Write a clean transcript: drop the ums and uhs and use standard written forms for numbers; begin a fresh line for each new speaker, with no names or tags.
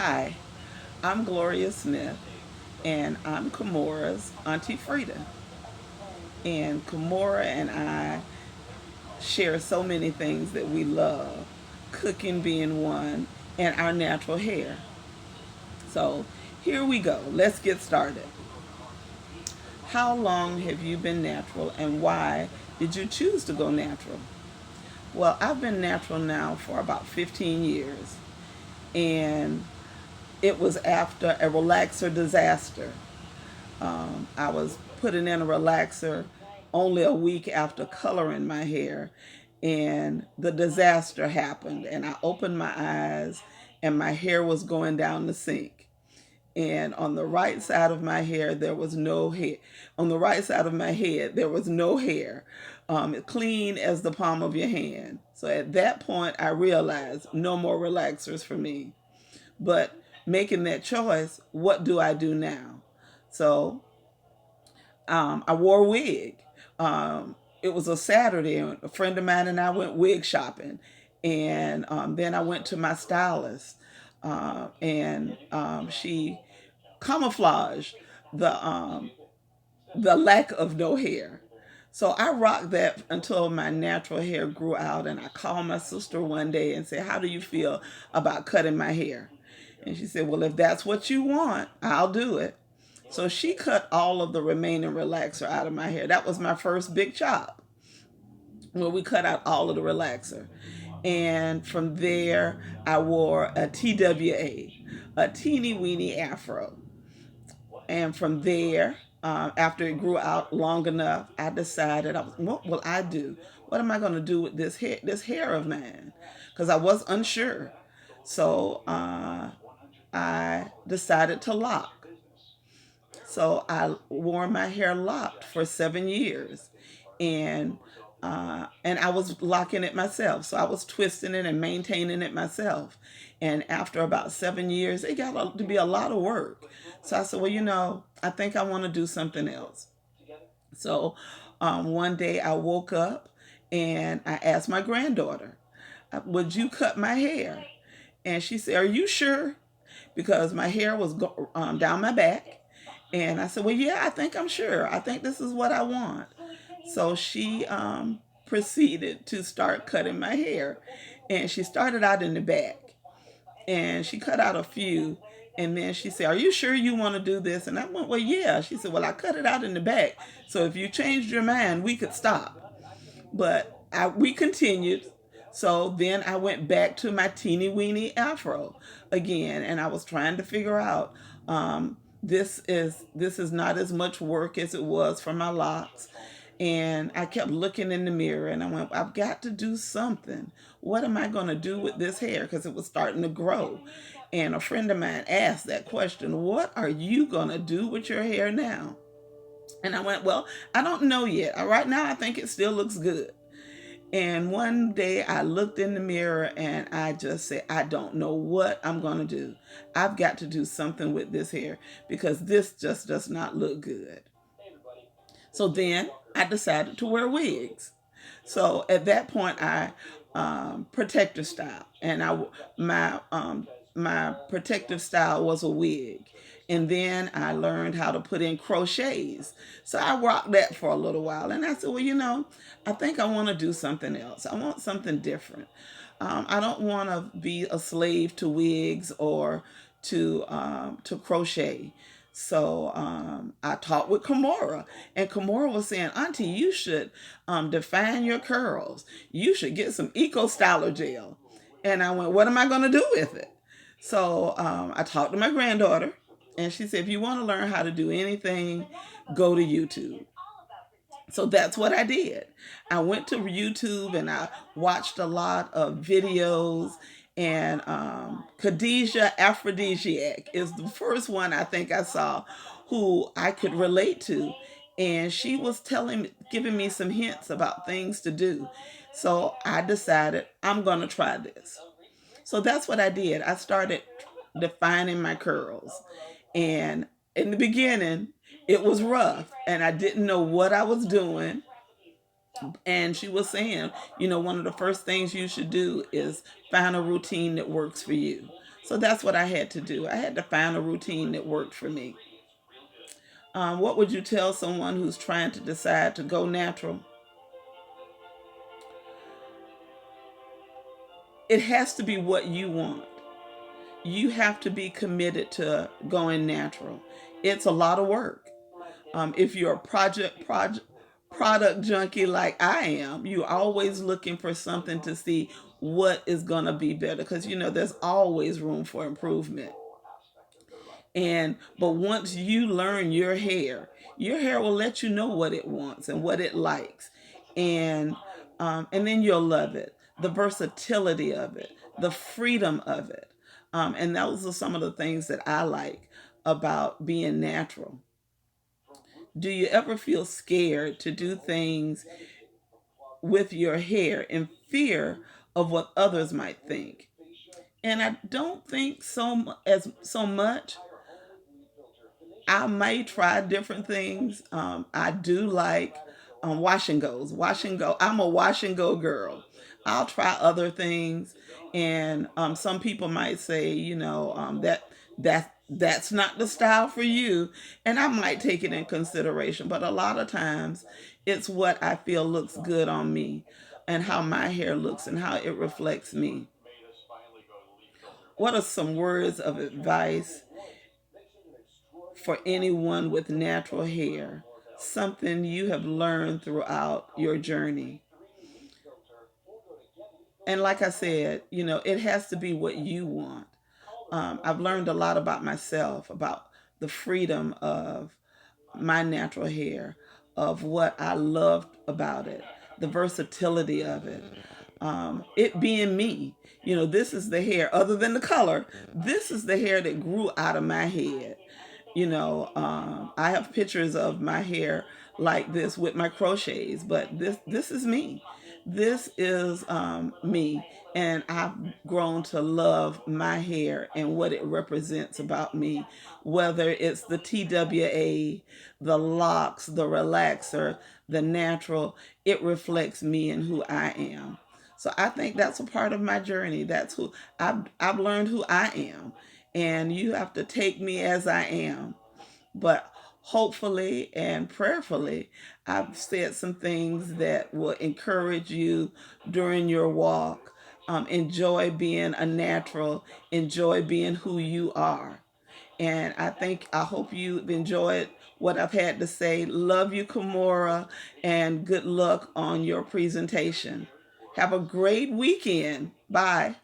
Hi, I'm Gloria Smith, and I'm Kamora's Auntie Frida. And Kamora and I share so many things that we love, cooking being one, and our natural hair. So here we go. Let's get started. How long have you been natural, and why did you choose to go natural? Well, I've been natural now for about 15 years, and it was after a relaxer disaster. I was putting in a relaxer only a week after coloring my hair, and the disaster happened. And I opened my eyes, and my hair was going down the sink. And on the right side of my hair, there was no hair. On the right side of my head, there was no hair, clean as the palm of your hand. So at that point, I realized no more relaxers for me. But making that choice, what do I do now? So I wore a wig. It was a Saturday, and a friend of mine and I went wig shopping. And then I went to my stylist, and she camouflaged the lack of no hair. So I rocked that until my natural hair grew out. And I called my sister one day and said, "How do you feel about cutting my hair?" And she said, "Well, if that's what you want, I'll do it." So she cut all of the remaining relaxer out of my hair. That was my first big chop, where we cut out all of the relaxer. And from there, I wore a TWA, a teeny weeny afro. And from there, after it grew out long enough, I decided, what will I do? What am I going to do with this hair of mine? Because I was unsure. So I decided to lock. So I wore my hair locked for 7 years, and and I was locking it myself. So I was twisting it and maintaining it myself. And after about 7 years, it got to be a lot of work. So I said, well, I think I want to do something else. So one day I woke up and I asked my granddaughter, "Would you cut my hair?" And she said, "Are you sure?" Because my hair was down my back. And I said, "Well, yeah, I think I'm sure. I think this is what I want." So she proceeded to start cutting my hair. And she started out in the back. And she cut out a few. And then she said, "Are you sure you want to do this?" And I went, "Well, yeah." She said, "Well, I cut it out in the back. So if you changed your mind, we could stop." But we continued. So then I went back to my teeny weeny afro again, and I was trying to figure out, this is not as much work as it was for my locks. And I kept looking in the mirror, and I went, "I've got to do something. What am I going to do with this hair?" Because it was starting to grow. And a friend of mine asked that question, "What are you going to do with your hair now?" And I went, "Well, I don't know yet. Right now, I think it still looks good." And one day I looked in the mirror and I just said, "I don't know what I'm going to do. I've got to do something with this hair because this just does not look good." So then I decided to wear wigs. So at that point, I protective style, and my protective style was a wig. And then I learned how to put in crochets. So I rocked that for a little while. And I said, "Well, I think I want to do something else. I want something different. I don't want to be a slave to wigs or to crochet." So I talked with Kamora, and Kamora was saying, "Auntie, you should define your curls. You should get some Eco Styler gel." And I went, "What am I going to do with it?" So I talked to my granddaughter, and she said, "If you want to learn how to do anything, go to YouTube." So that's what I did. I went to YouTube and I watched a lot of videos. And Khadijah Aphrodisiac is the first one I think I saw who I could relate to. And she was giving me some hints about things to do. So I decided I'm going to try this. So that's what I did. I started defining my curls. And in the beginning, it was rough and I didn't know what I was doing. And she was saying, one of the first things you should do is find a routine that works for you. So that's what I had to do. I had to find a routine that worked for me. What would you tell someone who's trying to decide to go natural? It has to be what you want. You have to be committed to going natural. It's a lot of work. If you're a product junkie like I am, you're always looking for something to see what is going to be better, because there's always room for improvement. But once you learn your hair will let you know what it wants and what it likes, and and then you'll love it. The versatility of it, the freedom of it, and those are some of the things that I like about being natural. Do you ever feel scared to do things with your hair in fear of what others might think? And I don't think so much. I may try different things. I do like wash and goes. Wash and go. I'm a wash and go girl. I'll try other things, and some people might say, that's not the style for you, and I might take it in consideration. But a lot of times, it's what I feel looks good on me, and how my hair looks, and how it reflects me. What are some words of advice for anyone with natural hair? Something you have learned throughout your journey. And like I said, it has to be what you want. I've learned a lot about myself, about the freedom of my natural hair, of what I loved about it, the versatility of it, it being me. This is the hair, other than the color, this is the hair that grew out of my head. I have pictures of my hair like this with my crochets, but this is me. This is me, and I've grown to love my hair and what it represents about me. Whether it's the TWA, the locks, the relaxer, the natural, it reflects me and who I am. So I think that's a part of my journey. That's who I've learned who I am, and you have to take me as I am. But hopefully and prayerfully, I've said some things that will encourage you during your walk. Enjoy being a natural, enjoy being who you are. And I hope you've enjoyed what I've had to say. Love you, Kimora, and good luck on your presentation. Have a great weekend. Bye.